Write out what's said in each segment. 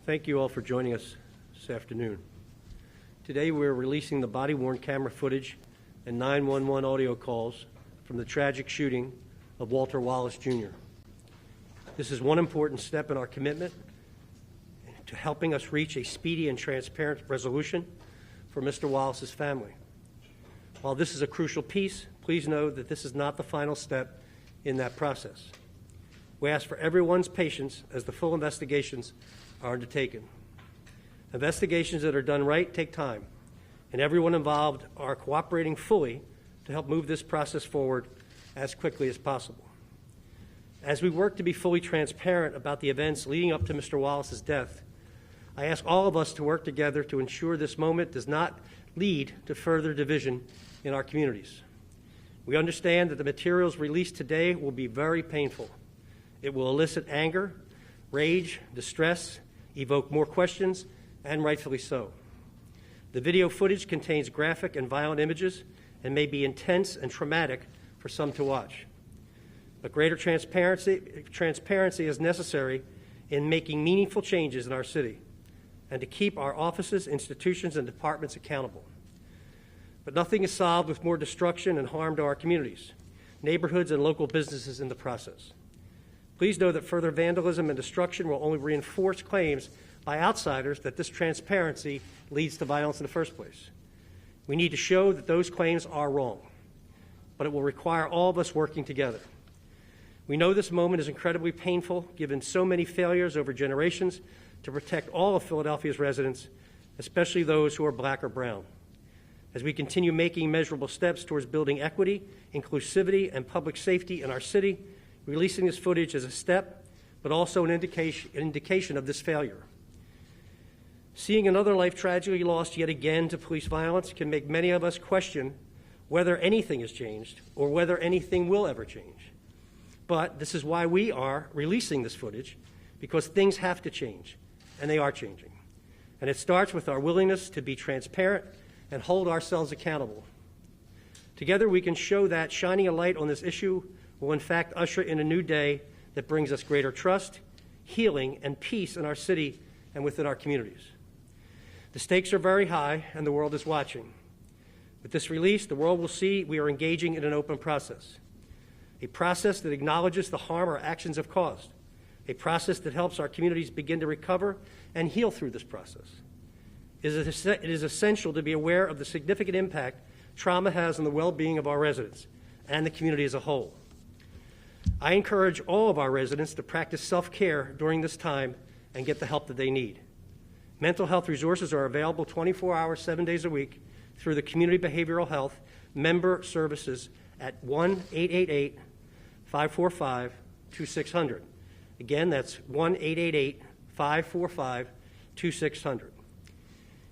Thank you all for joining us this afternoon. Today we're releasing the body-worn camera footage and 911 audio calls from the tragic shooting of Walter Wallace Jr. This is one important step in our commitment to helping us reach a speedy and transparent resolution for Mr. Wallace's family. While this is a crucial piece, please know that this is not the final step in that process. We ask for everyone's patience as the full investigations are undertaken. Investigations that are done right take time, and everyone involved are cooperating fully to help move this process forward as quickly as possible. As we work to be fully transparent about the events leading up to Mr. Wallace's death, I ask all of us to work together to ensure this moment does not lead to further division in our communities. We understand that the materials released today will be very painful. It will elicit anger, rage, distress, evoke more questions, and rightfully so. The video footage contains graphic and violent images and may be intense and traumatic for some to watch. But greater transparency is necessary in making meaningful changes in our city and to keep our offices, institutions, and departments accountable. But nothing is solved with more destruction and harm to our communities, neighborhoods, and local businesses in the process. Please know that further vandalism and destruction will only reinforce claims by outsiders that this transparency leads to violence in the first place. We need to show that those claims are wrong, but it will require all of us working together. We know this moment is incredibly painful, given so many failures over generations to protect all of Philadelphia's residents, especially those who are black or brown. As we continue making measurable steps towards building equity, inclusivity, and public safety in our city, releasing this footage is a step, but also an indication of this failure. Seeing another life tragically lost yet again to police violence can make many of us question whether anything has changed or whether anything will ever change. But this is why we are releasing this footage, because things have to change, and they are changing. And it starts with our willingness to be transparent and hold ourselves accountable. Together we can show that shining a light on this issue will in fact usher in a new day that brings us greater trust, healing, and peace in our city and within our communities. The stakes are very high, and the world is watching. With this release, the world will see we are engaging in an open process, a process that acknowledges the harm our actions have caused, a process that helps our communities begin to recover and heal through this process. It is essential to be aware of the significant impact trauma has on the well-being of our residents and the community as a whole. I encourage all of our residents to practice self-care during this time and get the help that they need. Mental health resources are available 24 hours, 7 days a week through the Community Behavioral Health member services at 1-888-545-2600. Again, that's 1-888-545-2600.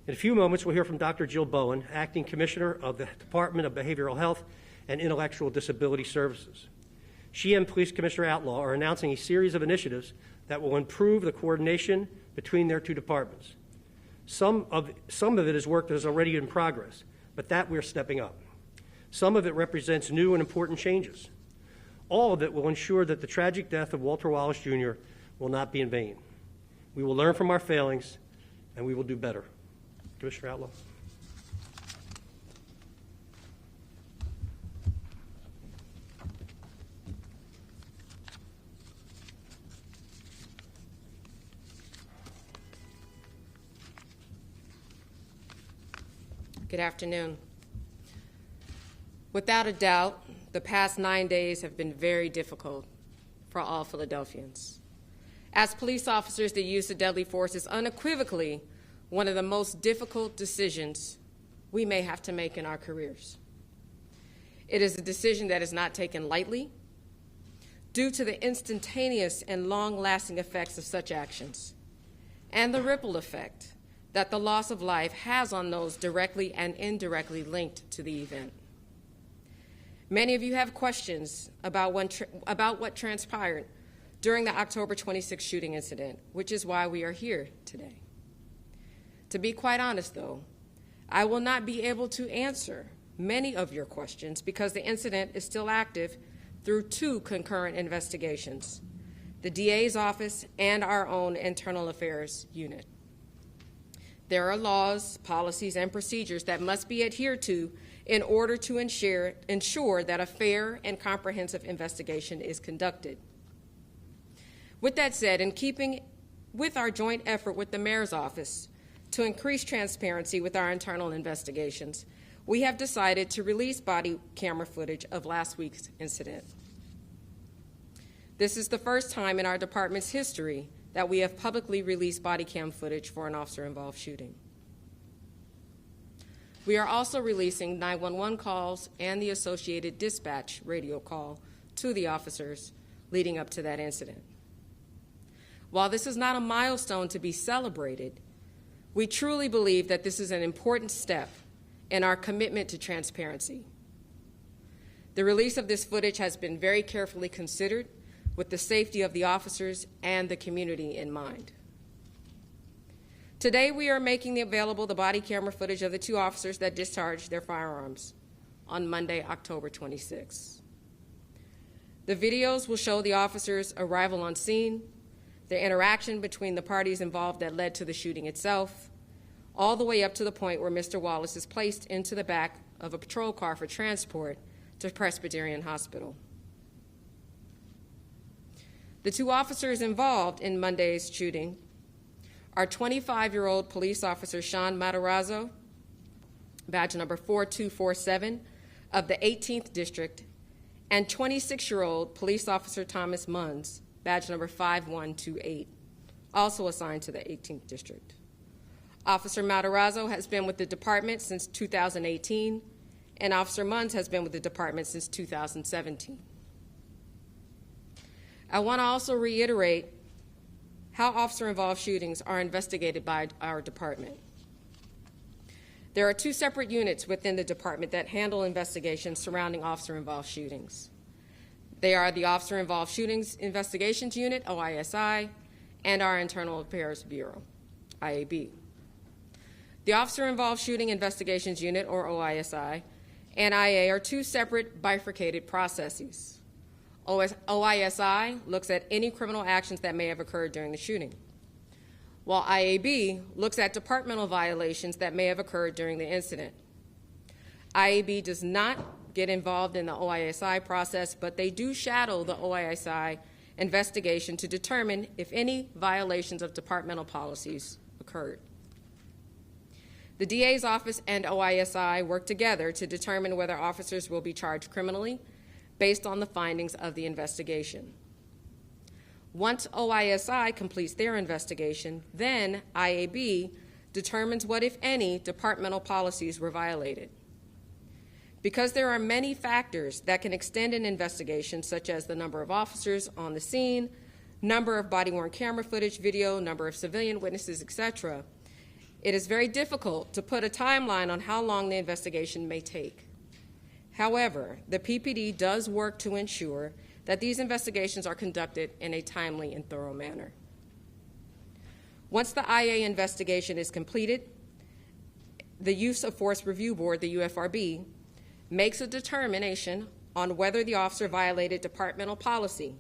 In a few moments, we'll hear from Dr. Jill Bowen, Acting Commissioner of the Department of Behavioral Health and Intellectual Disability Services. She and Police Commissioner Outlaw are announcing a series of initiatives that will improve the coordination between their two departments. Some of it is work that is already in progress, but that we're stepping up. Some of it represents new and important changes. All of it will ensure that the tragic death of Walter Wallace Jr. will not be in vain. We will learn from our failings, and we will do better. Commissioner Outlaw. Good afternoon. Without a doubt, the past 9 days have been very difficult for all Philadelphians. As police officers, the use of deadly force is unequivocally one of the most difficult decisions we may have to make in our careers. It is a decision that is not taken lightly due to the instantaneous and long-lasting effects of such actions and the ripple effect that the loss of life has on those directly and indirectly linked to the event. Many of you have questions about what transpired during the October 26th shooting incident, which is why we are here today. To be quite honest, though, I will not be able to answer many of your questions because the incident is still active through 2 concurrent investigations, the DA's office, and our own internal affairs unit. There are laws, policies, and procedures that must be adhered to in order to ensure that a fair and comprehensive investigation is conducted. With that said, in keeping with our joint effort with the Mayor's Office to increase transparency with our internal investigations, we have decided to release body camera footage of last week's incident. This is the first time in our department's history that we have publicly released body cam footage for an officer-involved shooting. We are also releasing 911 calls and the associated dispatch radio call to the officers leading up to that incident. While this is not a milestone to be celebrated, we truly believe that this is an important step in our commitment to transparency. The release of this footage has been very carefully considered with the safety of the officers and the community in mind. Today, we are making available the body camera footage of the two officers that discharged their firearms on Monday, October 26. The videos will show the officers' arrival on scene, the interaction between the parties involved that led to the shooting itself, all the way up to the point where Mr. Wallace is placed into the back of a patrol car for transport to Presbyterian Hospital. The two officers involved in Monday's shooting are 25-year-old police officer Sean Matarazzo, badge number 4247 of the 18th District, and 26-year-old police officer Thomas Munns, badge number 5128, also assigned to the 18th District. Officer Matarazzo has been with the department since 2018, and Officer Munns has been with the department since 2017. I want to also reiterate how officer-involved shootings are investigated by our department. There are two separate units within the department that handle investigations surrounding officer-involved shootings. They are the Officer-Involved Shootings Investigations Unit, OISI, and our Internal Affairs Bureau, IAB. The Officer-Involved Shooting Investigations Unit, or OISI, and IA are two separate bifurcated processes. OISI looks at any criminal actions that may have occurred during the shooting, while IAB looks at departmental violations that may have occurred during the incident. IAB does not get involved in the OISI process, but they do shadow the OISI investigation to determine if any violations of departmental policies occurred. The DA's office and OISI work together to determine whether officers will be charged criminally based on the findings of the investigation. Once OISI completes their investigation, then IAB determines what, if any, departmental policies were violated. Because there are many factors that can extend an investigation, such as the number of officers on the scene, number of body-worn camera footage, video, number of civilian witnesses, etc., it is very difficult to put a timeline on how long the investigation may take. However, the PPD does work to ensure that these investigations are conducted in a timely and thorough manner. Once the IA investigation is completed, the Use of Force Review Board, the UFRB, makes a determination on whether the officer violated departmental policy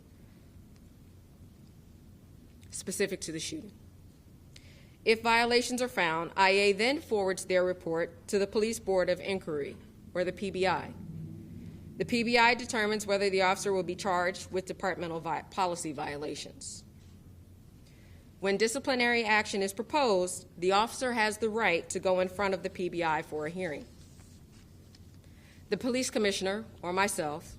specific to the shooting. If violations are found, IA then forwards their report to the Police Board of Inquiry, or the PBI. The PBI determines whether the officer will be charged with departmental policy violations. When disciplinary action is proposed, the officer has the right to go in front of the PBI for a hearing. The police commissioner, or myself,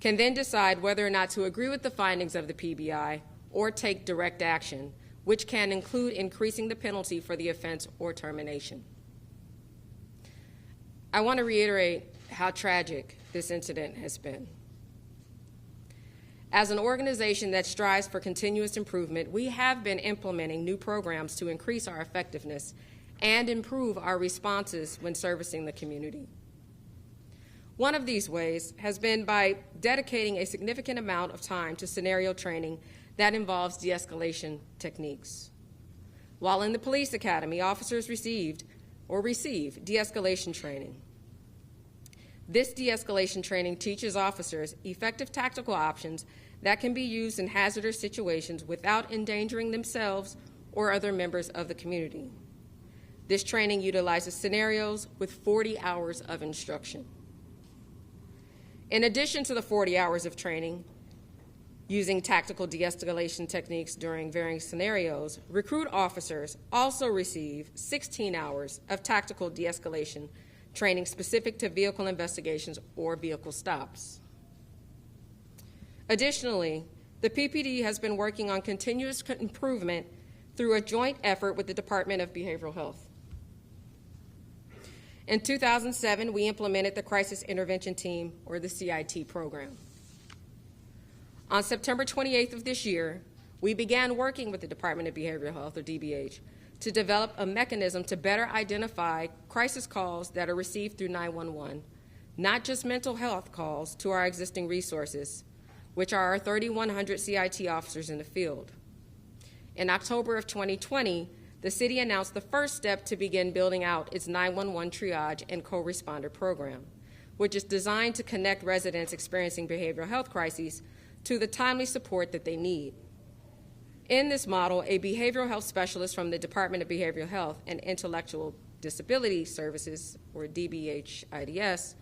can then decide whether or not to agree with the findings of the PBI or take direct action, which can include increasing the penalty for the offense or termination. I want to reiterate how tragic this incident has been. As an organization that strives for continuous improvement, we have been implementing new programs to increase our effectiveness and improve our responses when servicing the community. One of these ways has been by dedicating a significant amount of time to scenario training that involves de-escalation techniques. While in the police academy, officers receive de-escalation training. This de-escalation training teaches officers effective tactical options that can be used in hazardous situations without endangering themselves or other members of the community. This training utilizes scenarios with 40 hours of instruction. In addition to the 40 hours of training, using tactical de-escalation techniques during varying scenarios, recruit officers also receive 16 hours of tactical de-escalation training specific to vehicle investigations or vehicle stops. Additionally, the PPD has been working on continuous improvement through a joint effort with the Department of Behavioral Health. In 2007, we implemented the Crisis Intervention Team, or the CIT program. On September 28th of this year, we began working with the Department of Behavioral Health, or DBH, to develop a mechanism to better identify crisis calls that are received through 911, not just mental health calls to our existing resources, which are our 3,100 CIT officers in the field. In October of 2020, the city announced the first step to begin building out its 911 triage and co-responder program, which is designed to connect residents experiencing behavioral health crises to the timely support that they need. In this model, a behavioral health specialist from the Department of Behavioral Health and Intellectual Disability Services, or DBH-IDS,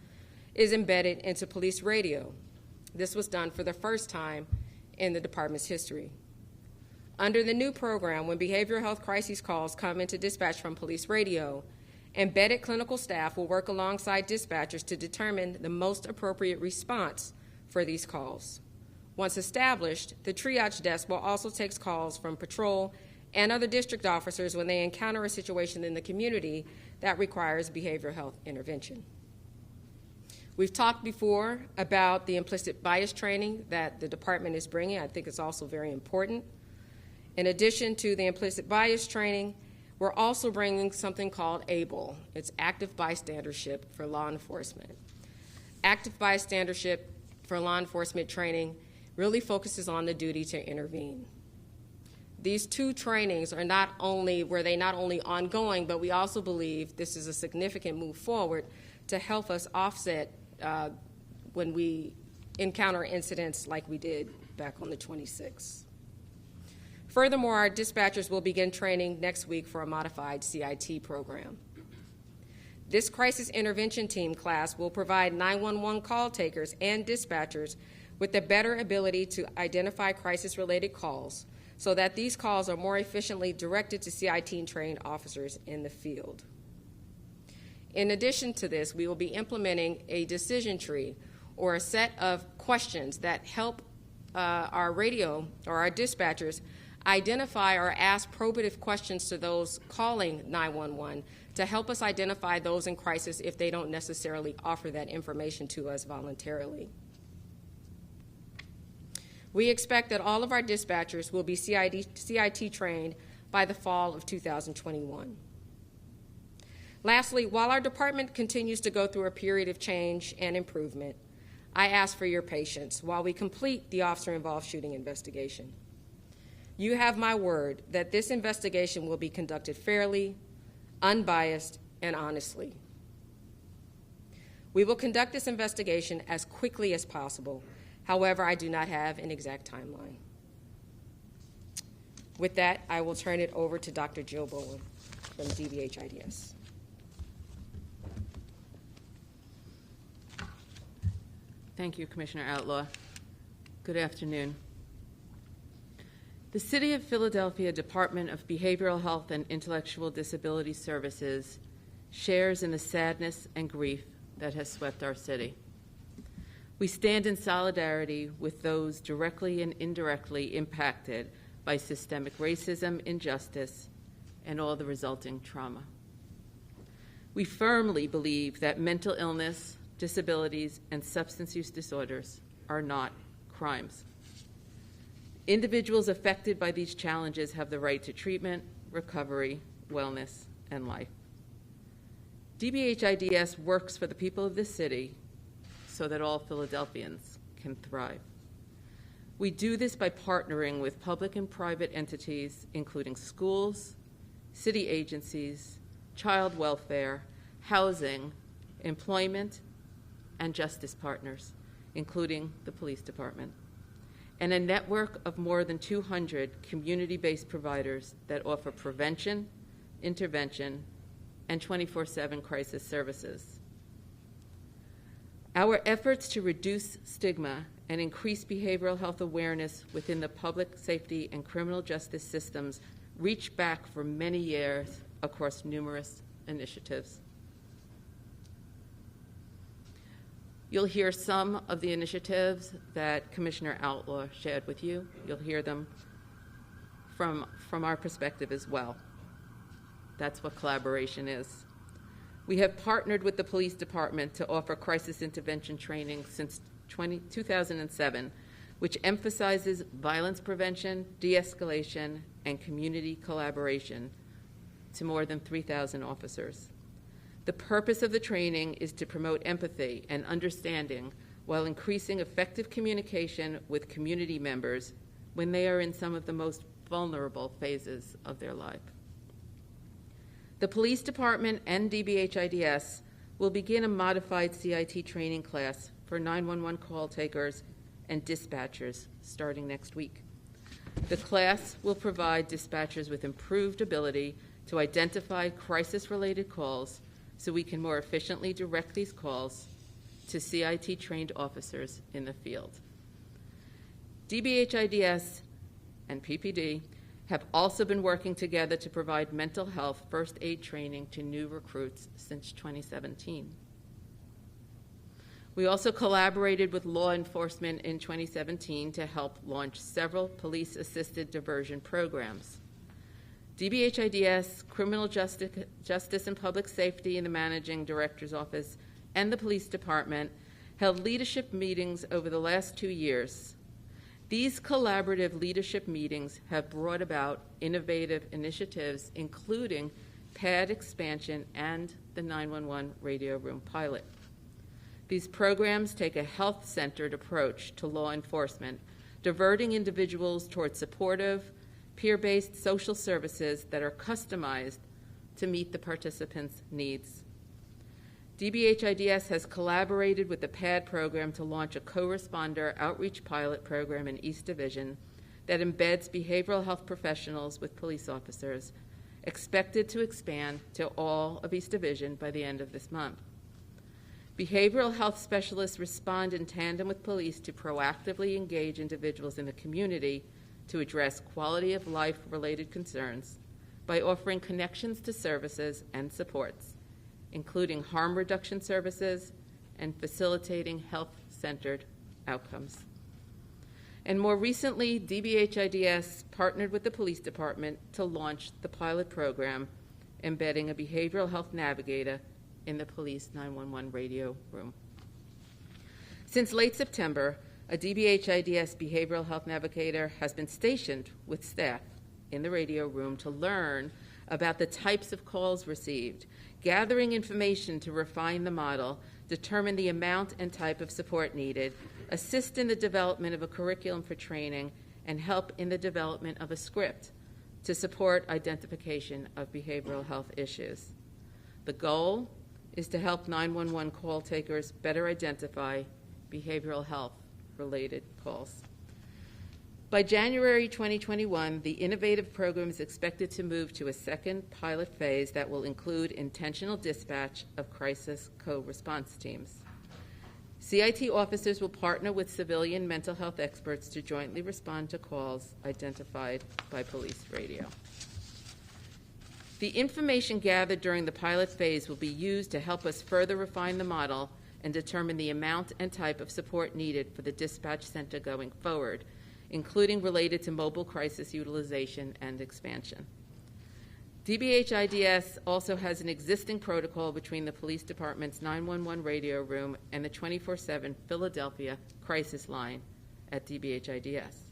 is embedded into police radio. This was done for the first time in the department's history. Under the new program, when behavioral health crises calls come into dispatch from police radio, embedded clinical staff will work alongside dispatchers to determine the most appropriate response for these calls. Once established, the triage desk will also take calls from patrol and other district officers when they encounter a situation in the community that requires behavioral health intervention. We've talked before about the implicit bias training that the department is bringing. I think it's also very important. In addition to the implicit bias training, we're also bringing something called ABLE. It's active bystandership for law enforcement. Active bystandership for law enforcement training really focuses on the duty to intervene. These two trainings are not only ongoing, but we also believe this is a significant move forward to help us offset when we encounter incidents like we did back on the 26th. Furthermore, our dispatchers will begin training next week for a modified CIT program. This crisis intervention team class will provide 911 call takers and dispatchers with a better ability to identify crisis-related calls so that these calls are more efficiently directed to CIT-trained officers in the field. In addition to this, we will be implementing a decision tree or a set of questions that help our radio or our dispatchers identify or ask probative questions to those calling 911 to help us identify those in crisis if they don't necessarily offer that information to us voluntarily. We expect that all of our dispatchers will be CIT trained by the fall of 2021. Lastly, while our department continues to go through a period of change and improvement, I ask for your patience while we complete the officer-involved shooting investigation. You have my word that this investigation will be conducted fairly, unbiased, and honestly. We will conduct this investigation as quickly as possible. However, I do not have an exact timeline. With that, I will turn it over to Dr. Jill Bowen from DBH-IDS. Thank you, Commissioner Outlaw. Good afternoon. The City of Philadelphia Department of Behavioral Health and Intellectual Disability Services shares in the sadness and grief that has swept our city. We stand in solidarity with those directly and indirectly impacted by systemic racism, injustice, and all the resulting trauma. We firmly believe that mental illness, disabilities, and substance use disorders are not crimes. Individuals affected by these challenges have the right to treatment, recovery, wellness, and life. DBH-IDS works for the people of this city so that all Philadelphians can thrive. We do this by partnering with public and private entities, including schools, city agencies, child welfare, housing, employment, and justice partners, including the police department, and a network of more than 200 community-based providers that offer prevention, intervention, and 24/7 crisis services. Our efforts to reduce stigma and increase behavioral health awareness within the public safety and criminal justice systems reach back for many years across numerous initiatives. You'll hear some of the initiatives that Commissioner Outlaw shared with you. You'll hear them from our perspective as well. That's what collaboration is. We have partnered with the police department to offer crisis intervention training since 2007, which emphasizes violence prevention, de-escalation, and community collaboration to more than 3,000 officers. The purpose of the training is to promote empathy and understanding while increasing effective communication with community members when they are in some of the most vulnerable phases of their life. The police department and DBHIDS will begin a modified CIT training class for 911 call takers and dispatchers starting next week. The class will provide dispatchers with improved ability to identify crisis-related calls so we can more efficiently direct these calls to CIT-trained officers in the field. DBHIDS and PPD have also been working together to provide mental health first aid training to new recruits since 2017. We also collaborated with law enforcement in 2017 to help launch several police-assisted diversion programs. DBHIDS, Criminal Justice and Public Safety in the Managing Director's Office, and the Police Department held leadership meetings over the last 2 years. These collaborative leadership meetings have brought about innovative initiatives, including PAD expansion and the 911 radio room pilot. These programs take a health-centered approach to law enforcement, diverting individuals towards supportive, peer-based social services that are customized to meet the participants' needs. DBHIDS has collaborated with the PAD program to launch a co-responder outreach pilot program in East Division that embeds behavioral health professionals with police officers, expected to expand to all of East Division by the end of this month. Behavioral health specialists respond in tandem with police to proactively engage individuals in the community to address quality of life-related concerns by offering connections to services and supports, including harm reduction services and facilitating health-centered outcomes. And more recently, DBHIDS partnered with the police department to launch the pilot program, Embedding a Behavioral Health Navigator in the police 911 radio room. Since late September, a DBHIDS Behavioral Health Navigator has been stationed with staff in the radio room to learn about the types of calls received, gathering information to refine the model, determine the amount and type of support needed, assist in the development of a curriculum for training, and help in the development of a script to support identification of behavioral health issues. The goal is to help 911 call takers better identify behavioral health-related calls. By January 2021, the innovative program is expected to move to a second pilot phase that will include intentional dispatch of crisis co-response teams. CIT officers will partner with civilian mental health experts to jointly respond to calls identified by police radio. The information gathered during the pilot phase will be used to help us further refine the model and determine the amount and type of support needed for the dispatch center going forward, including related to mobile crisis utilization and expansion. DBHIDS also has an existing protocol between the police department's 911 radio room and the 24/7 Philadelphia crisis line at DBHIDS.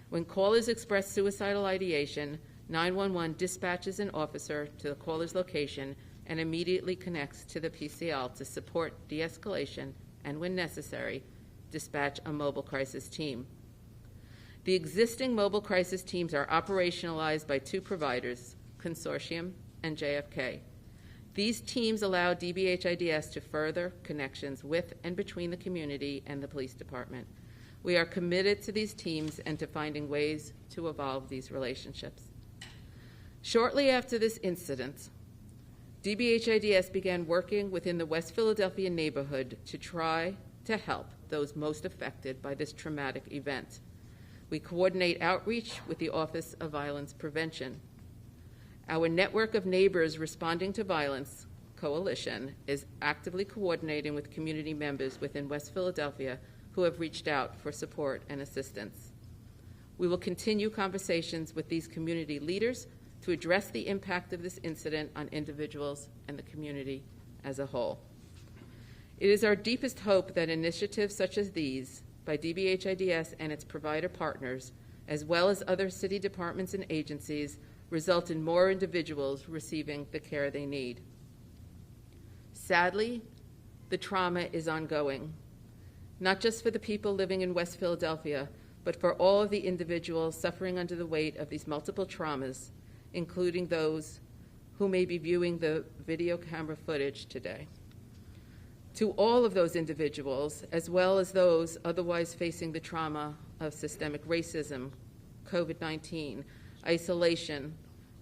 When callers express suicidal ideation, 911 dispatches an officer to the caller's location and immediately connects to the PCL to support de-escalation and, when necessary, dispatch a mobile crisis team. The existing mobile crisis teams are operationalized by two providers, Consortium and JFK. These teams allow DBHIDS to further connections with and between the community and the police department. We are committed to these teams and to finding ways to evolve these relationships. Shortly after this incident, DBHIDS began working within the West Philadelphia neighborhood to try to help those most affected by this traumatic event. We coordinate outreach with the Office of Violence Prevention. Our network of neighbors responding to violence coalition is actively coordinating with community members within West Philadelphia who have reached out for support and assistance. We will continue conversations with these community leaders to address the impact of this incident on individuals and the community as a whole. It is our deepest hope that initiatives such as these by DBHIDS and its provider partners, as well as other city departments and agencies, result in more individuals receiving the care they need. Sadly, the trauma is ongoing, not just for the people living in West Philadelphia, but for all of the individuals suffering under the weight of these multiple traumas, including those who may be viewing the video camera footage today. To all of those individuals, as well as those otherwise facing the trauma of systemic racism, COVID-19, isolation,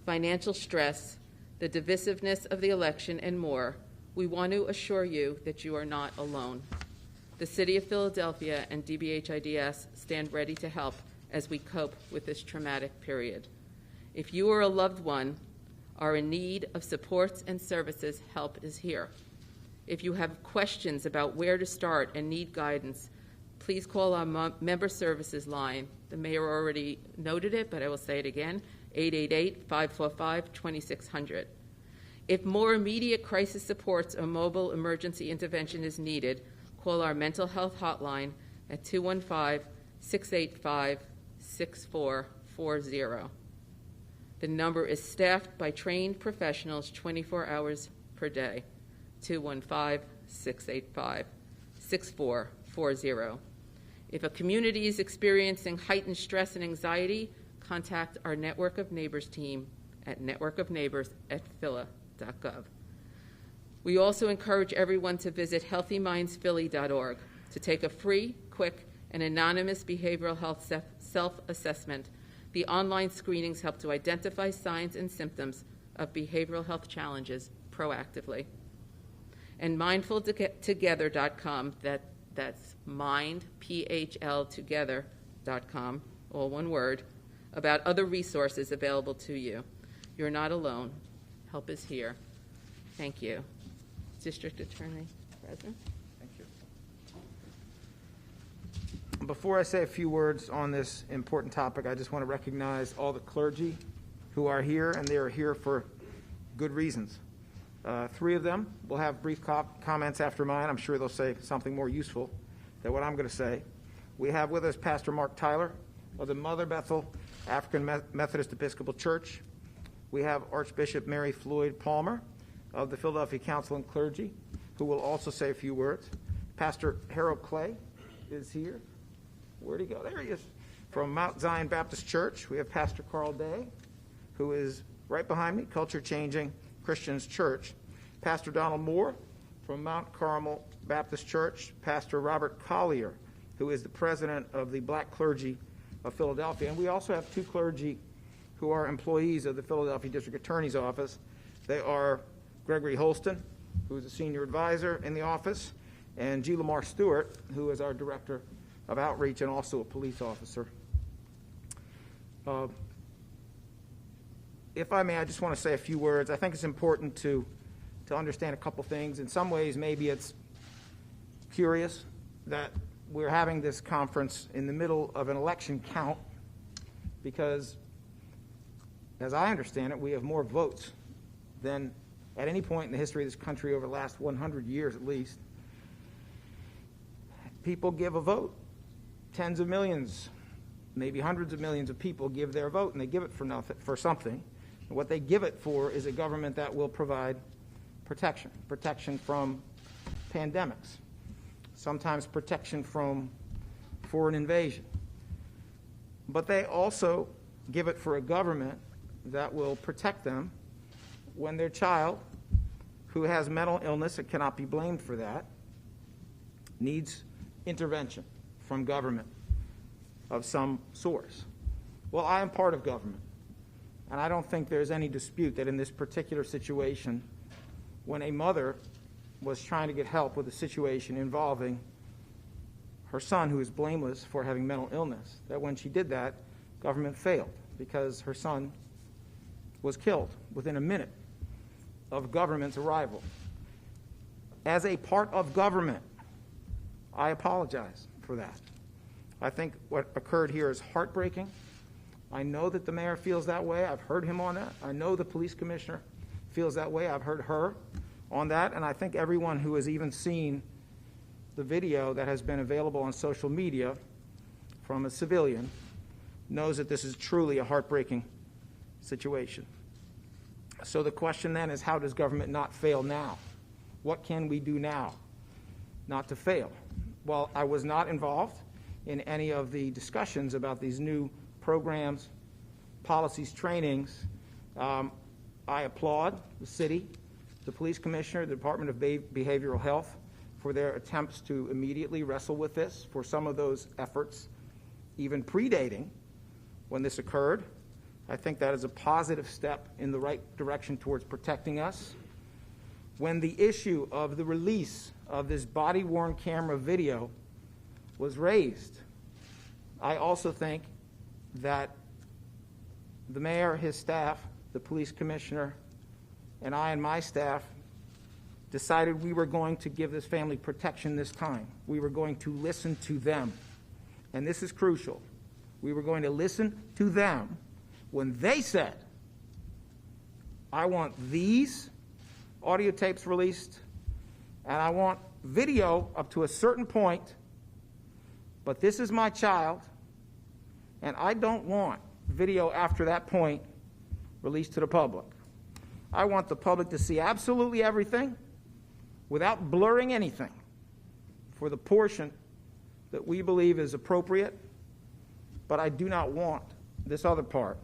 financial stress, the divisiveness of the election, and more, we want to assure you that you are not alone. The City of Philadelphia and DBHIDS stand ready to help as we cope with this traumatic period. If you or a loved one are in need of supports and services, help is here. If you have questions about where to start and need guidance, please call our member services line. The mayor already noted it, but I will say it again, 888-545-2600. If more immediate crisis supports or mobile emergency intervention is needed, call our mental health hotline at 215-685-6440. The number is staffed by trained professionals 24 hours per day, 215-685-6440. If a community is experiencing heightened stress and anxiety, contact our Network of Neighbors team at networkofneighbors@phila.gov. We also encourage everyone to visit healthymindsphilly.org to take a free, quick, and anonymous behavioral health self-assessment. The online screenings help to identify signs and symptoms of behavioral health challenges proactively. And mindfultogether.com, that's mind, PHL, together.com, all one word, about other resources available to you. You're not alone. Help is here. Thank you. District Attorney present. Thank you. Before I say a few words on this important topic, I just want to recognize all the clergy who are here, and they are here for good reasons. Three of them will have brief comments after mine. I'm sure they'll say something more useful than what I'm going to say. We have with us Pastor Mark Tyler of the Mother Bethel African Methodist Episcopal Church. We have Archbishop Mary Floyd Palmer of the Philadelphia Council and Clergy, who will also say a few words. Pastor Harold Clay is here. Where'd he go? There he is. From Mount Zion Baptist Church, we have Pastor Carl Day, who is right behind me, Culture Changing Christians Church. Pastor Donald Moore from Mount Carmel Baptist Church. Pastor Robert Collier, who is the president of the Black Clergy of Philadelphia. And we also have two clergy who are employees of the Philadelphia District Attorney's Office. They are Gregory Holston, who is a senior advisor in the office, and G. Lamar Stewart, who is our director of outreach and also a police officer. If I may, I just want to say a few words. I think it's important to understand a couple things. In some ways, maybe it's curious that we're having this conference in the middle of an election count because, as I understand it, we have more votes than at any point in the history of this country over the last 100 years at least. People give a vote. Tens of millions, maybe hundreds of millions of people give their vote, and they give it for something. And what they give it for is a government that will provide protection from pandemics, sometimes protection from foreign invasion. But they also give it for a government that will protect them when their child who has mental illness and cannot be blamed for that, needs intervention from government of some source. Well, I am part of government, and I don't think there's any dispute that in this particular situation, when a mother was trying to get help with a situation involving her son, who is blameless for having mental illness, that when she did that, government failed because her son was killed within a minute of government's arrival. As a part of government, I apologize for that. I think what occurred here is heartbreaking. I know that the mayor feels that way. I've heard him on that. I know the police commissioner feels that way. I've heard her on that. And I think everyone who has even seen the video that has been available on social media from a civilian knows that this is truly a heartbreaking situation. So the question then is, how does government not fail now? What can we do now not to fail? Well, I was not involved in any of the discussions about these new programs, policies, trainings. I applaud the city, the police commissioner, the Department of Behavioral Health for their attempts to immediately wrestle with this, for some of those efforts even predating when this occurred. I think that is a positive step in the right direction towards protecting us. When the issue of the release of this body-worn camera video was raised, I also think that the mayor, his staff, the police commissioner, and I and my staff decided we were going to give this family protection this time. We were going to listen to them. And this is crucial. We were going to listen to them when they said, I want these audio tapes released, and I want video up to a certain point, but this is my child, and I don't want video after that point released to the public. I want the public to see absolutely everything without blurring anything for the portion that we believe is appropriate, but I do not want this other part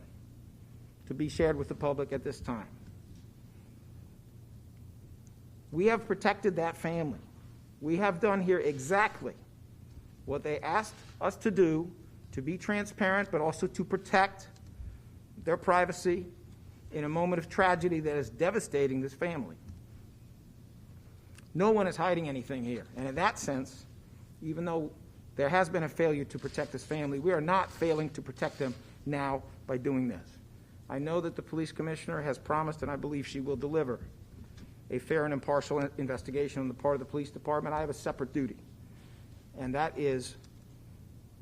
to be shared with the public at this time. We have protected that family. We have done here exactly what they asked us to do, to be transparent, but also to protect their privacy in a moment of tragedy that is devastating this family. No one is hiding anything here. And in that sense, even though there has been a failure to protect this family, we are not failing to protect them now by doing this. I know that the police commissioner has promised, and I believe she will deliver, a fair and impartial investigation on the part of the police department. I have a separate duty, and that is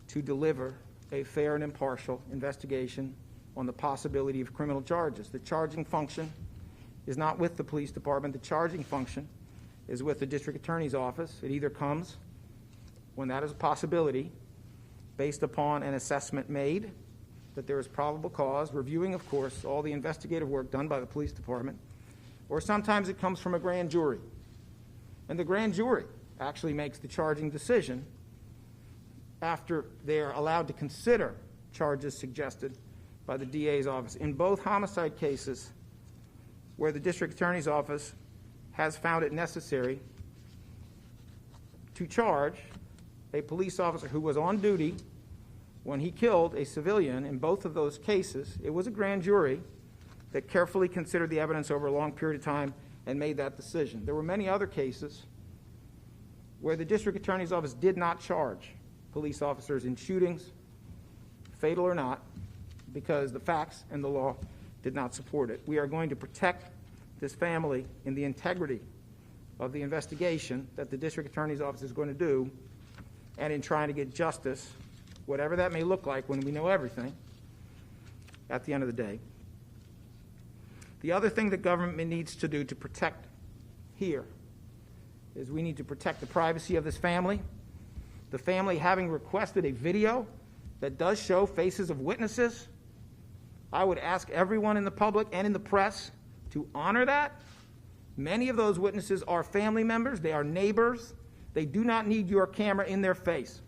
to deliver a fair and impartial investigation on the possibility of criminal charges. The charging function is not with the police department. The charging function is with the district attorney's office. It either comes when that is a possibility, based upon an assessment made that there is probable cause, reviewing, of course, all the investigative work done by the police department, or sometimes it comes from a grand jury. And the grand jury actually makes the charging decision after they're allowed to consider charges suggested by the DA's office. In both homicide cases where the district attorney's office has found it necessary to charge a police officer who was on duty when he killed a civilian, in both of those cases, it was a grand jury that carefully considered the evidence over a long period of time and made that decision. There were many other cases where the district attorney's office did not charge police officers in shootings, fatal or not, because the facts and the law did not support it. We are going to protect this family in the integrity of the investigation that the district attorney's office is going to do, and in trying to get justice, whatever that may look like when we know everything, at the end of the day. The other thing that government needs to do to protect here is we need to protect the privacy of this family. The family having requested a video that does show faces of witnesses, I would ask everyone in the public and in the press to honor that. Many of those witnesses are family members. They are neighbors. They do not need your camera in their face.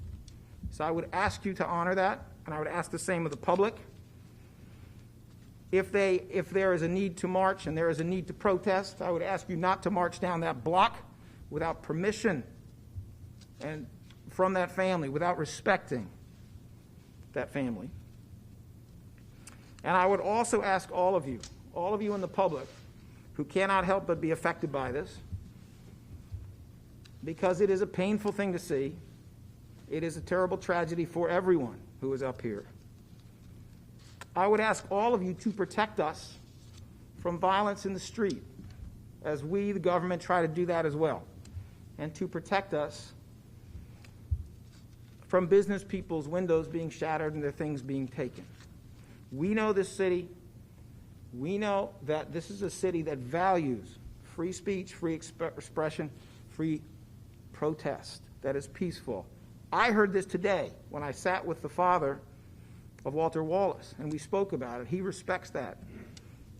So I would ask you to honor that, and I would ask the same of the public. If there is a need to march and there is a need to protest, I would ask you not to march down that block without permission and from that family, without respecting that family. And I would also ask all of you in the public who cannot help but be affected by this, because it is a painful thing to see. It is a terrible tragedy for everyone who is up here. I would ask all of you to protect us from violence in the street, as we, the government, try to do that as well, and to protect us from business people's windows being shattered and their things being taken. We know this city. We know that this is a city that values free speech, free expression, free protest, that is peaceful. I heard this today when I sat with the father of Walter Wallace, and we spoke about it. He respects that.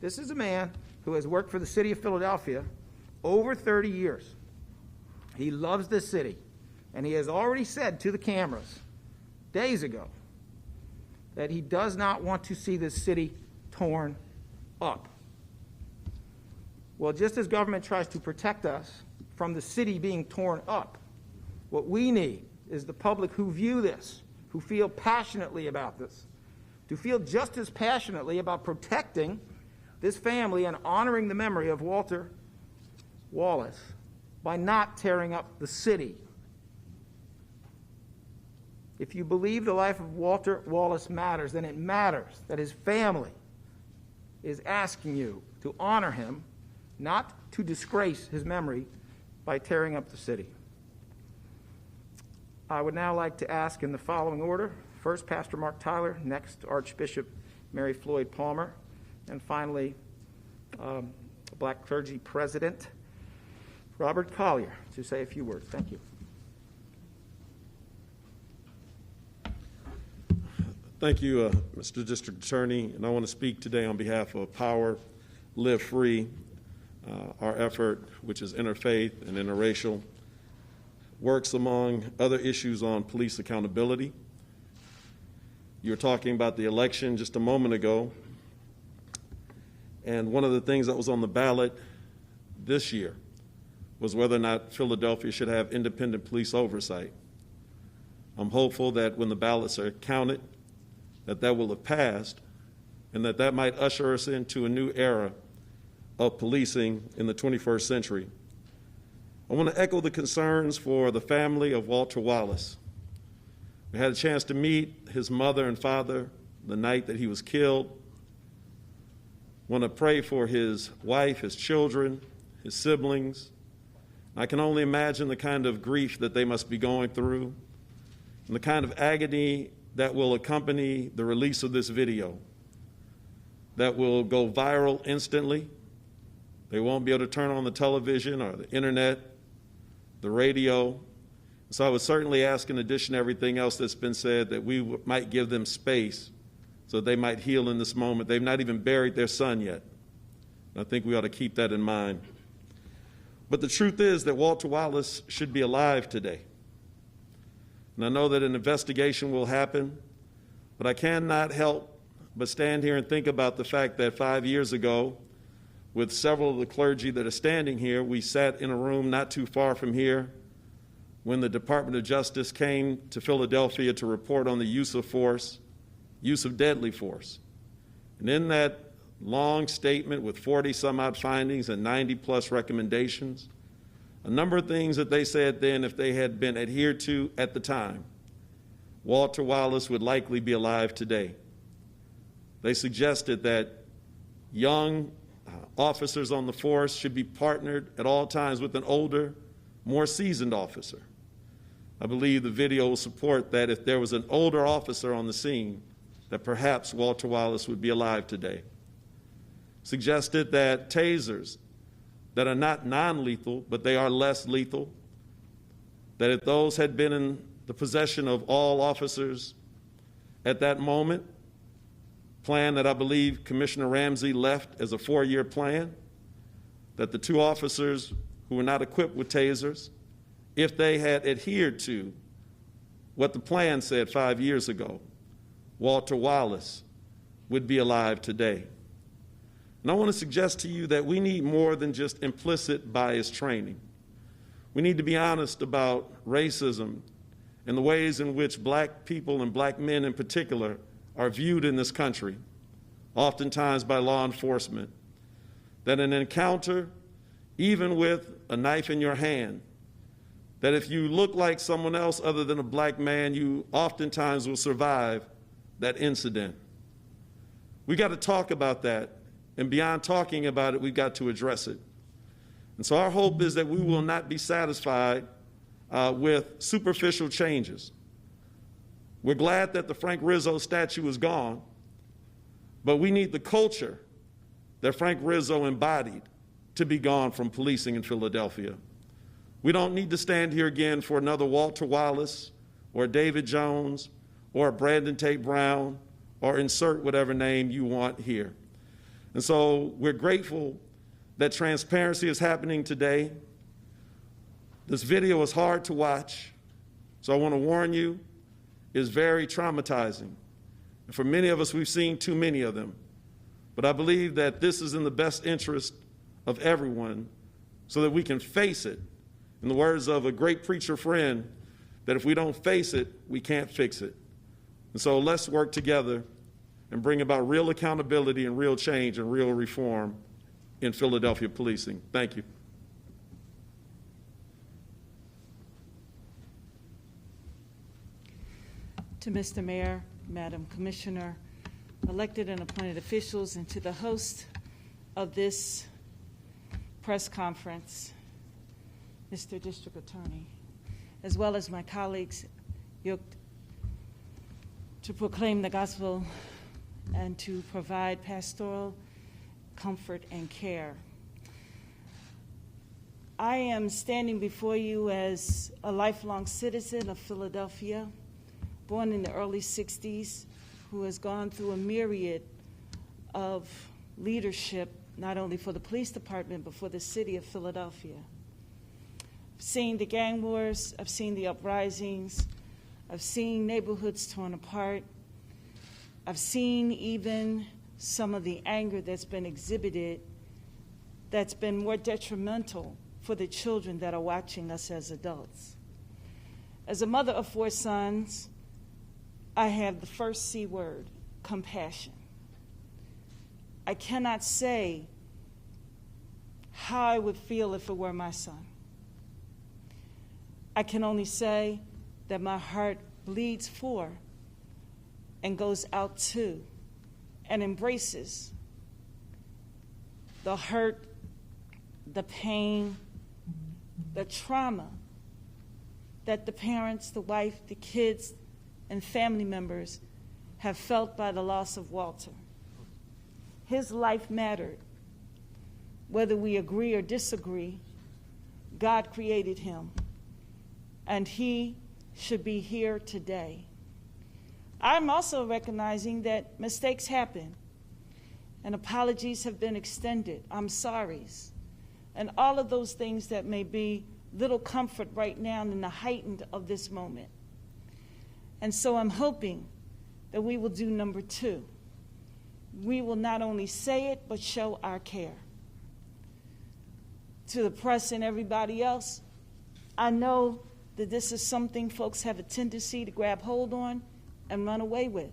This is a man who has worked for the city of Philadelphia over 30 years. He loves this city, and he has already said to the cameras days ago that he does not want to see this city torn up. Well, just as government tries to protect us from the city being torn up, what we need is the public who view this, who feel passionately about this, to feel just as passionately about protecting this family and honoring the memory of Walter Wallace by not tearing up the city. If you believe the life of Walter Wallace matters, then it matters that his family is asking you to honor him, not to disgrace his memory by tearing up the city. I would now like to ask in the following order: first, Pastor Mark Tyler; next, Archbishop Mary Floyd Palmer; and finally, Black Clergy President Robert Collier to say a few words. Thank you. Thank you, Mr. District Attorney, and I want to speak today on behalf of Power, Live Free, our effort, which is interfaith and interracial, works among other issues on police accountability. You were talking about the election just a moment ago, and one of the things that was on the ballot this year was whether or not Philadelphia should have independent police oversight. I'm hopeful that when the ballots are counted, that will have passed, and that might usher us into a new era of policing in the 21st century. I want to echo the concerns for the family of Walter Wallace. We had a chance to meet his mother and father the night that he was killed. I want to pray for his wife, his children, his siblings. I can only imagine the kind of grief that they must be going through and the kind of agony that will accompany the release of this video that will go viral instantly. They won't be able to turn on the television or the internet, the radio. So I would certainly ask, in addition to everything else that's been said, that we might give them space so that they might heal in this moment. They've not even buried their son yet. And I think we ought to keep that in mind. But the truth is that Walter Wallace should be alive today. And I know that an investigation will happen, but I cannot help but stand here and think about the fact that 5 years ago, with several of the clergy that are standing here, we sat in a room not too far from here when the Department of Justice came to Philadelphia to report on the use of force, use of deadly force. And in that long statement with 40-some-odd findings and 90-plus recommendations, a number of things that they said then, if they had been adhered to at the time, Walter Wallace would likely be alive today. They suggested that young officers on the force should be partnered at all times with an older, more seasoned officer. I believe the video will support that if there was an older officer on the scene, that perhaps Walter Wallace would be alive today. Suggested that tasers that are not non-lethal, but they are less lethal, that if those had been in the possession of all officers at that moment, plan that I believe Commissioner Ramsey left as a 4-year plan, that the 2 officers who were not equipped with tasers, if they had adhered to what the plan said 5 years ago, Walter Wallace would be alive today. And I want to suggest to you that we need more than just implicit bias training. We need to be honest about racism and the ways in which black people and black men in particular are viewed in this country, oftentimes by law enforcement. That an encounter, even with a knife in your hand, that if you look like someone else other than a black man, you oftentimes will survive that incident. We got to talk about that, and beyond talking about it, we've got to address it. And so our hope is that we will not be satisfied with superficial changes. We're glad that the Frank Rizzo statue is gone, but we need the culture that Frank Rizzo embodied to be gone from policing in Philadelphia. We don't need to stand here again for another Walter Wallace or David Jones or Brandon Tate Brown or insert whatever name you want here. And so we're grateful that transparency is happening today. This video is hard to watch, so I want to warn you, it's very traumatizing. And for many of us, we've seen too many of them. But I believe that this is in the best interest of everyone so that we can face it. In the words of a great preacher friend, that if we don't face it, we can't fix it. And so let's work together and bring about real accountability and real change and real reform in Philadelphia policing. Thank you. To Mr. Mayor, Madam Commissioner, elected and appointed officials, and to the host of this press conference, Mr. District Attorney, as well as my colleagues yoked to proclaim the gospel and to provide pastoral comfort and care. I am standing before you as a lifelong citizen of Philadelphia, born in the early 60s, who has gone through a myriad of leadership, not only for the police department, but for the city of Philadelphia. I've seen the gang wars, I've seen the uprisings, I've seen neighborhoods torn apart, I've seen even some of the anger that's been exhibited that's been more detrimental for the children that are watching us as adults. As a mother of 4 sons, I have the first C word, compassion. I cannot say how I would feel if it were my son. I can only say that my heart bleeds for and goes out to and embraces the hurt, the pain, the trauma that the parents, the wife, the kids, and family members have felt by the loss of Walter. His life mattered. Whether we agree or disagree, God created him, and he should be here today. I'm also recognizing that mistakes happen, and apologies have been extended. I'm sorries, and all of those things that may be little comfort right now in the heightened of this moment. And so I'm hoping that we will do number 2. We will not only say it, but show our care. To the press and everybody else, I know that this is something folks have a tendency to grab hold on and run away with.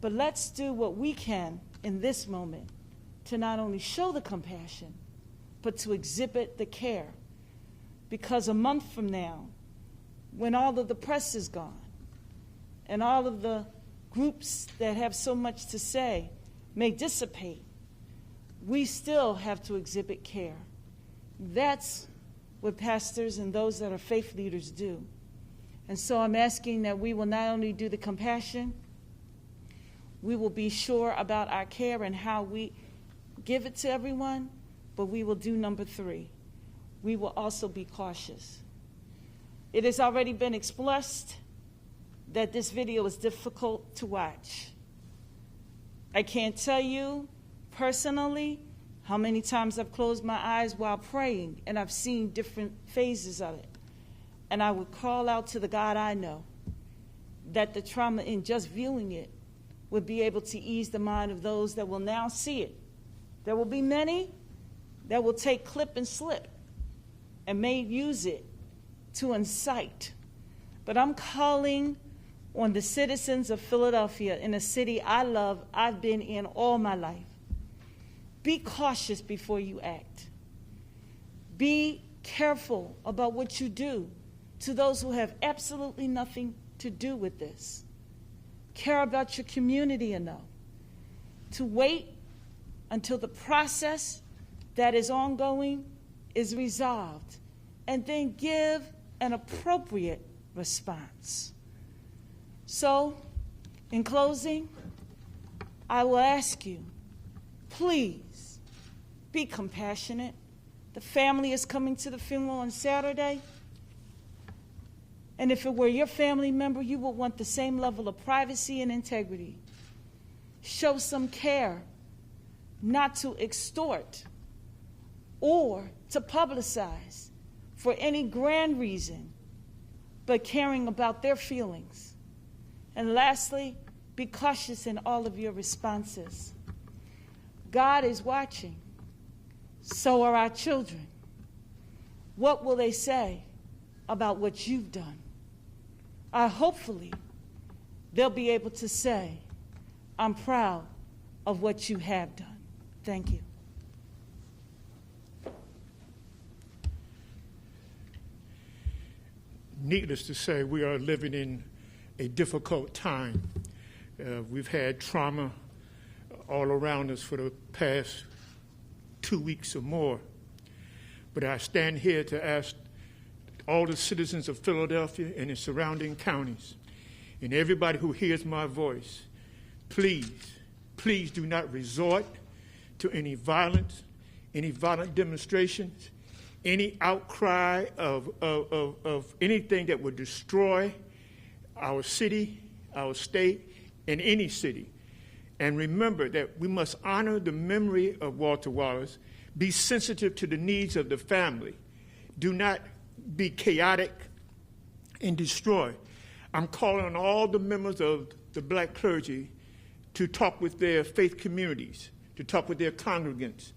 But let's do what we can in this moment to not only show the compassion, but to exhibit the care. Because a month from now, when all of the press is gone, and all of the groups that have so much to say may dissipate, we still have to exhibit care. That's what pastors and those that are faith leaders do. And so I'm asking that we will not only do the compassion, we will be sure about our care and how we give it to everyone, but we will do number 3. We will also be cautious. It has already been expressed that this video is difficult to watch. I can't tell you personally how many times I've closed my eyes while praying and I've seen different phases of it. And I would call out to the God I know that the trauma in just viewing it would be able to ease the mind of those that will now see it There will be many that will take clip and slip and may use it to incite. But I'm calling on the citizens of Philadelphia, in a city I love, I've been in all my life. Be cautious before you act. Be careful about what you do to those who have absolutely nothing to do with this. Care about your community enough to wait until the process that is ongoing is resolved, and then give an appropriate response. So, in closing, I will ask you, please be compassionate. The family is coming to the funeral on Saturday. And if it were your family member, you would want the same level of privacy and integrity. Show some care, not to extort or to publicize for any grand reason, but caring about their feelings. And lastly, be cautious in all of your responses. God is watching. So are our children. What will they say about what you've done? Hopefully, they'll be able to say, I'm proud of what you have done. Thank you. Needless to say, we are living in a difficult time. We've had trauma all around us for the past 2 weeks or more. But I stand here to ask all the citizens of Philadelphia and its surrounding counties, and everybody who hears my voice, please, please do not resort to any violence, any violent demonstrations, any outcry of anything that would destroy our city, our state, and any city. And remember that we must honor the memory of Walter Wallace, be sensitive to the needs of the family. Do not be chaotic and destroy. I'm calling on all the members of the black clergy to talk with their faith communities, to talk with their congregants,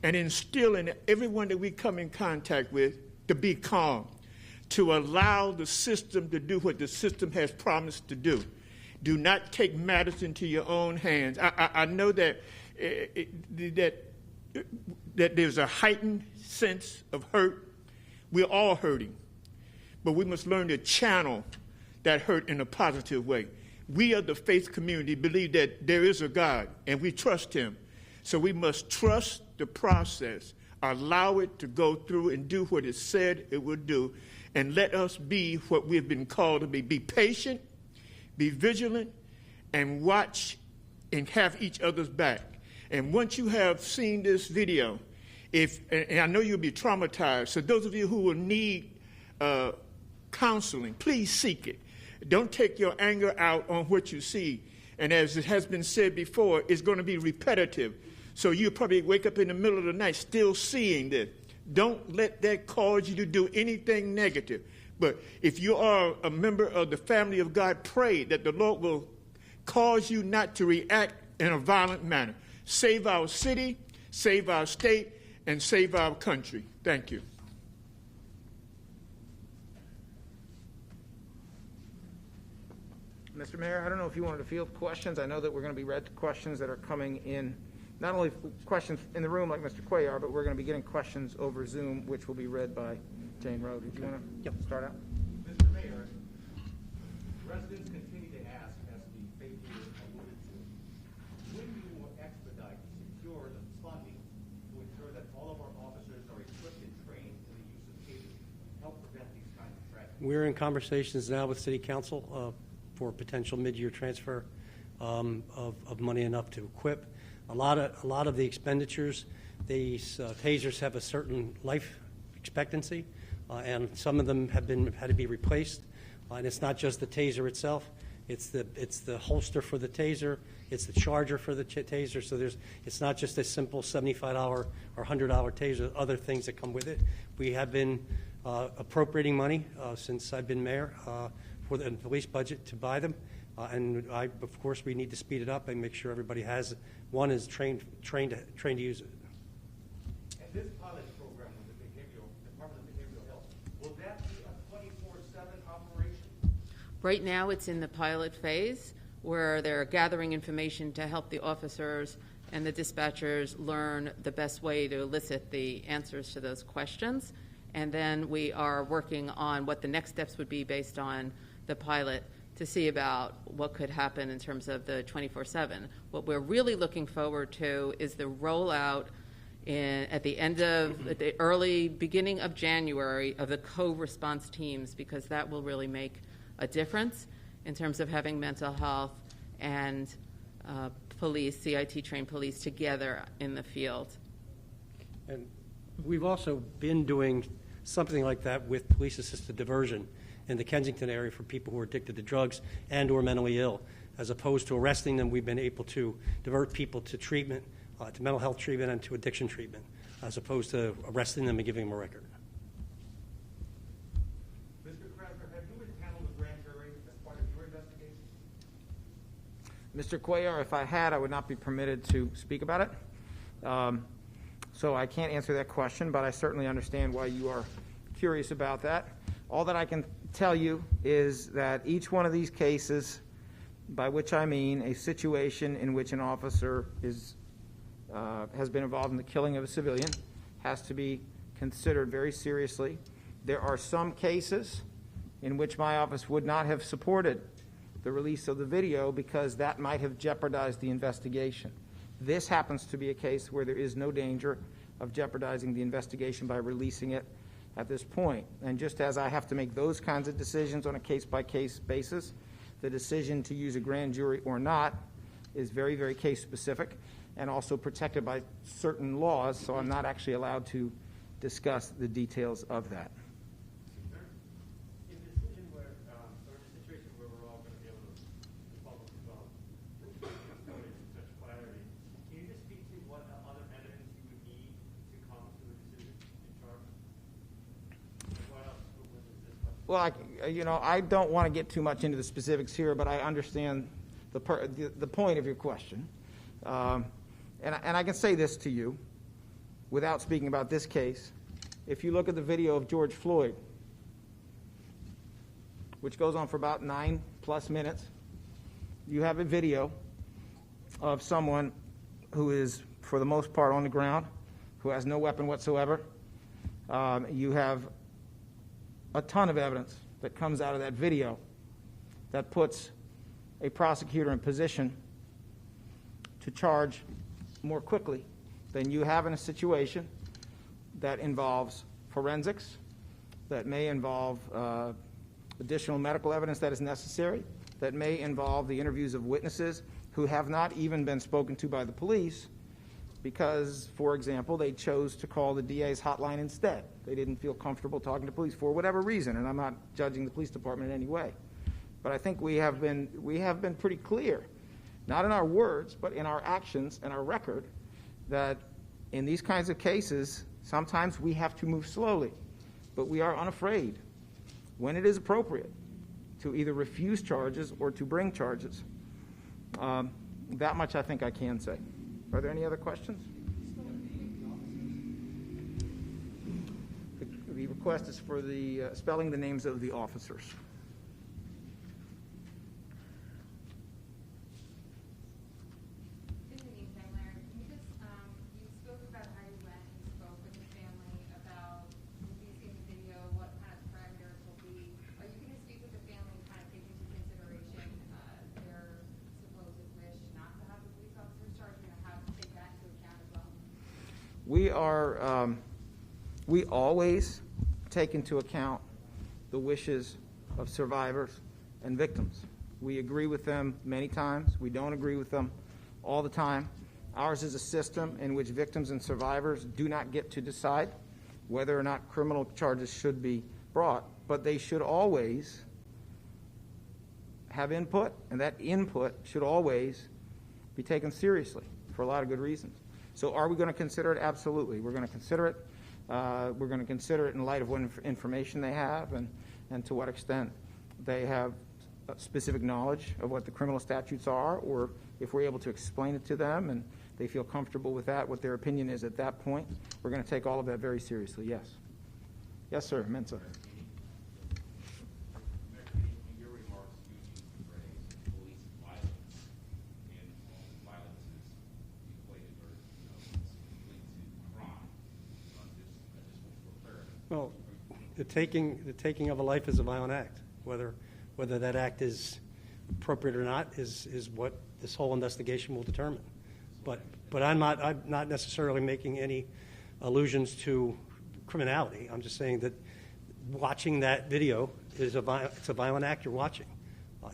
and instill in everyone that we come in contact with to be calm, to allow the system to do what the system has promised to do. Do not take matters into your own hands. I know that that there's a heightened sense of hurt. We're all hurting, but we must learn to channel that hurt in a positive way. We of the faith community believe that there is a God, and we trust him. So we must trust the process, allow it to go through and do what it said it would do, and let us be what we've been called to be. Be patient, be vigilant, and watch and have each other's back. And once you have seen this video, and I know you'll be traumatized, so those of you who will need counseling, please seek it. Don't take your anger out on what you see. And as it has been said before, it's going to be repetitive. So you'll probably wake up in the middle of the night still seeing this. Don't let that cause you to do anything negative. But if you are a member of the family of God, pray that the Lord will cause you not to react in a violent manner. Save our city, save our state, and save our country. Thank you. Mr. Mayor, I don't know if you wanted to field questions. I know that we're going to be read questions that are coming in, not only questions in the room like Mr. Cuellar, but we're going to be getting questions over Zoom, which will be read by Jane Rowe. Did you want to start out? Mr. Mayor, residents continue to ask, as the faith leader alluded to, when you will expedite and secure the funding to ensure that all of our officers are equipped and trained in the use of tasers to help prevent these kinds of tragedies? We're in conversations now with City Council for potential mid-year transfer of money enough to equip. A lot of the expenditures, these tasers have a certain life expectancy, and some of them had to be replaced. And it's not just the taser itself; it's the holster for the taser, it's the charger for the taser. So it's not just a simple $75 or $100 taser. Other things that come with it. We have been appropriating money since I've been mayor for the police budget to buy them. And of course, we need to speed it up and make sure everybody has one is trained to use it. And this pilot program with the Department of Behavioral Health, will that be a 24/7 operation? Right now, it's in the pilot phase where they're gathering information to help the officers and the dispatchers learn the best way to elicit the answers to those questions. And then we are working on what the next steps would be based on the pilot to see about what could happen in terms of the 24/7. What we're really looking forward to is the rollout at the early beginning of January of the co-response teams, because that will really make a difference in terms of having mental health and police, CIT-trained police together in the field. And we've also been doing something like that with police-assisted diversion in the Kensington area for people who are addicted to drugs and or mentally ill. As opposed to arresting them, we've been able to divert people to treatment, to mental health treatment and to addiction treatment, as opposed to arresting them and giving them a record. Mr. Krasner, have you impaneled a grand jury as part of your investigation? Mr. Cuellar, if I had, I would not be permitted to speak about it. So I can't answer that question, but I certainly understand why you are curious about that. All that I can tell you is that each one of these cases, by which I mean a situation in which an officer has been involved in the killing of a civilian, has to be considered very seriously. There are some cases in which my office would not have supported the release of the video because that might have jeopardized the investigation. This happens to be a case where there is no danger of jeopardizing the investigation by releasing it at this point. And just as I have to make those kinds of decisions on a case-by-case basis, the decision to use a grand jury or not is very, very case-specific and also protected by certain laws, so I'm not actually allowed to discuss the details of that. In the decision where, or in a situation where we're all going to be able to follow with such clarity, can you just speak to what other evidence you would need to come to a decision in charge? What else was this question? Well, I don't want to get too much into the specifics here, but I understand the point of your question. And I can say this to you without speaking about this case. If you look at the video of George Floyd, which goes on for about 9+ minutes, you have a video of someone who is, for the most part, on the ground, who has no weapon whatsoever. You have a ton of evidence that comes out of that video that puts a prosecutor in position to charge more quickly than you have in a situation that involves forensics, that may involve additional medical evidence that is necessary, that may involve the interviews of witnesses who have not even been spoken to by the police because, for example, they chose to call the DA's hotline instead. They didn't feel comfortable talking to police for whatever reason, and I'm not judging the police department in any way. But I think we have been pretty clear, not in our words, but in our actions and our record, that in these kinds of cases, sometimes we have to move slowly, but we are unafraid, when it is appropriate, to either refuse charges or to bring charges. That much I think I can say. Are there any other questions? The request is for the spelling the names of the officers. We always take into account the wishes of survivors and victims. We agree with them many times. We don't agree with them all the time. Ours is a system in which victims and survivors do not get to decide whether or not criminal charges should be brought, but they should always have input, and that input should always be taken seriously for a lot of good reasons. So are we going to consider it? Absolutely. We're going to consider it. We're going to consider it in light of what information they have and to what extent they have specific knowledge of what the criminal statutes are, or if we're able to explain it to them and they feel comfortable with that, what their opinion is at that point, we're going to take all of that very seriously, yes. Yes, sir, Mensa. In your remarks, you used the phrase police violence, and violence is equated or it's linked to crime. I just want for clarity. Well, the taking of a life is a violent act. Whether that act is appropriate or not is what this whole investigation will determine. But I'm not necessarily making any allusions to criminality. I'm just saying that watching that video is it's a violent act you're watching,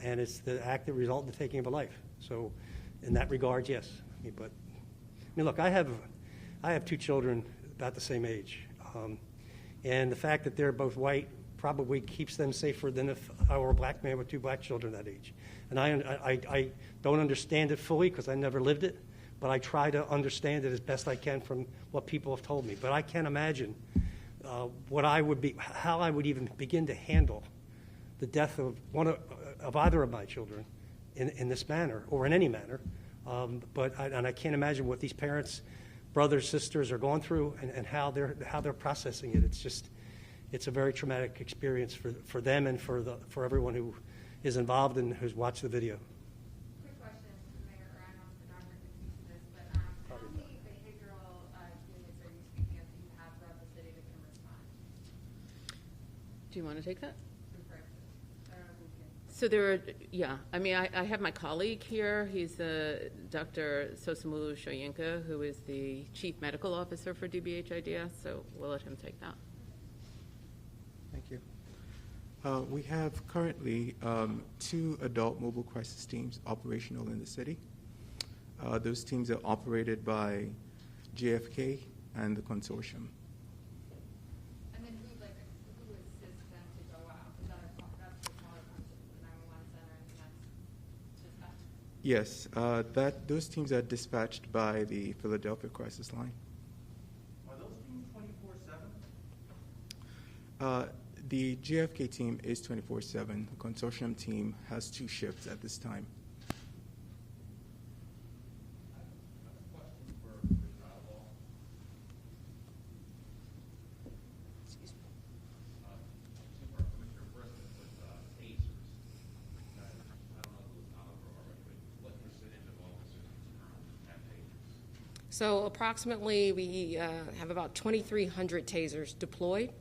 and it's the act that resulted in the taking of a life. So, in that regard, yes. Look, I have two children about the same age, and the fact that they're both white probably keeps them safer than if I were a black man with two black children that age. And I don't understand it fully because I never lived it, but I try to understand it as best I can from what people have told me. But I can't imagine how I would even begin to handle the death of either of my children in this manner or in any manner. And I can't imagine what these parents, brothers, sisters are going through and how they're processing it. It's a very traumatic experience for them and for everyone who is involved and who's watched the video. Quick question, Mayor, or I don't know if the doctor can speak to this, but how many behavioral units are you speaking of that you have throughout the city that can respond? Do you want to take that? I don't know who can. So I have my colleague here. He's Dr. Sosamulu Shoyinka, who is the Chief Medical Officer for DBH-IDS, so we'll let him take that. Thank you. We have currently 2 adult mobile crisis teams operational in the city. Those teams are operated by JFK and the consortium. And then who assists them to go out? Is that that's the smaller function, the 911 center, and that's dispatched? Yes, those teams are dispatched by the Philadelphia Crisis Line. Are those teams 24/7? The JFK team is 24/7. The consortium team has 2 shifts at this time. I have a question for Commissioner Outlaw. Excuse me. For Commissioner President with tasers. I don't know who's not over already, but what percentage of officers currently have tasers? So approximately we have about 2,300 tasers deployed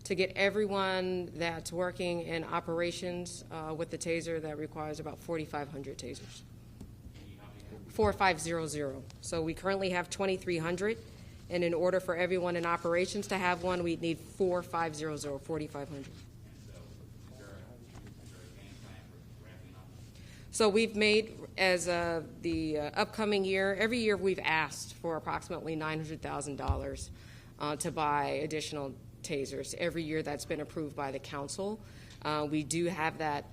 to get everyone that's working in operations with the taser. That requires about 4,500 tasers. 4,500. So we currently have 2,300, and in order for everyone in operations to have one, we'd need 4,500, 4,500. So we've made, as the upcoming year, every year we've asked for approximately $900,000 to buy additional tasers. Every year that's been approved by the council. We do have that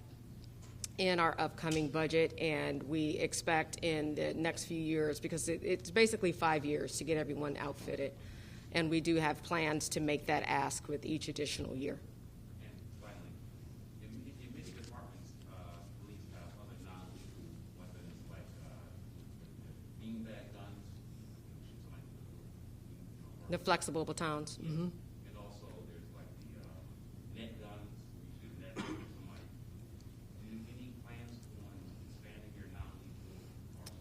in our upcoming budget, and we expect in the next few years, because it's basically 5 years to get everyone outfitted, and we do have plans to make that ask with each additional year. And finally, in many departments, police have other non-lethal weapons like beanbag guns, shoot somebody with The flexible batons. Mm-hmm. and also there's like the net guns, you shoot net with somebody. Any plans on expanding your non-lethal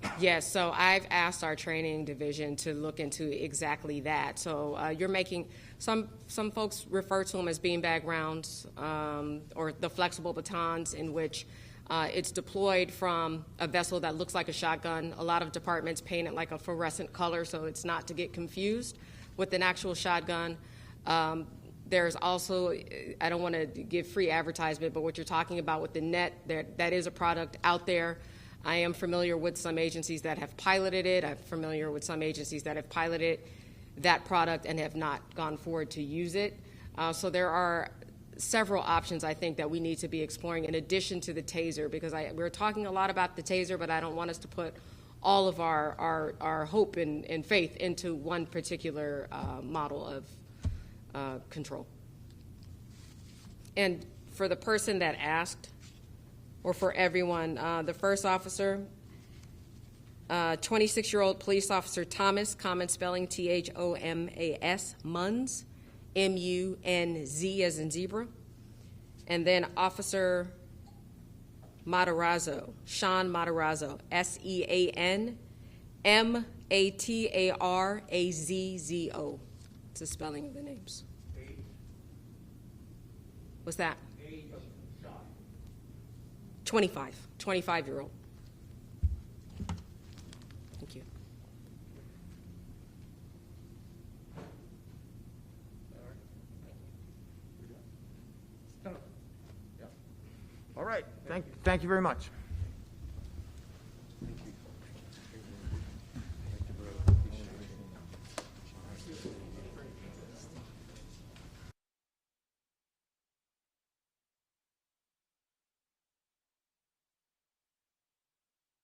arsenal? Yes, so I've asked our training division to look into exactly that. So you're making, some folks refer to them as beanbag rounds or the flexible batons, in which it's deployed from a vessel that looks like a shotgun. A lot of departments paint it like a fluorescent color so it's not to get confused with an actual shotgun. There's also, I don't want to give free advertisement, but what you're talking about with the net, that is a product out there. I am familiar with some agencies that have piloted it. I'm familiar with some agencies that have piloted that product and have not gone forward to use it. So there are several options, I think, that we need to be exploring in addition to the taser, because we're talking a lot about the taser, but I don't want us to put all of our hope and faith into one particular model of control. And for the person that asked, or for everyone. The first officer, 26-year-old police officer Thomas, common spelling Thomas, Munz, M-U-N-Z as in zebra. And then Officer Matarazzo, Sean Matarazzo, S-E-A-N-M-A-T-A-R-A-Z-Z-O. It's the spelling of the names. What's that? 25-year-old. Thank you. All right, thank you very much.